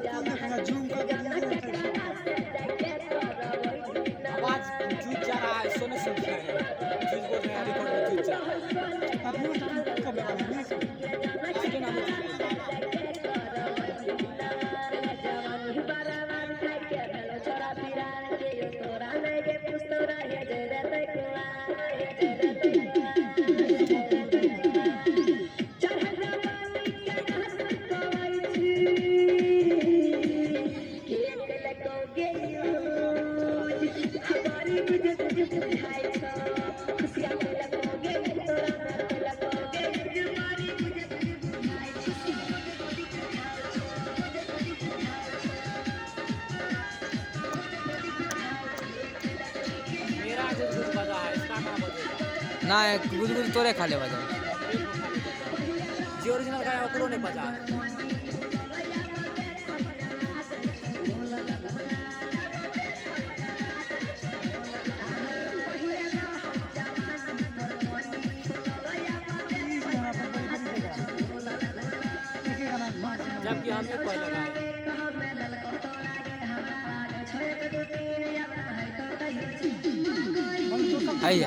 कौन देखूंगा जूम कर आवाज जूझ जा रहा है, सोने सूख गए हैं। जूझ बोल रहे हैं, रिकॉर्ड में जूझ जा रहा है। अपने कब लगा नहीं आगे ना मुझे बोल रहा है। मेरा जो जूझ बजा है, इसका कहाँ बजेगा? ना गुजगुज तोरे खाले बजा जो ओरिजिनल गाया ओकरो नहीं बजा है। जबकि हमने पहले गाया। आइए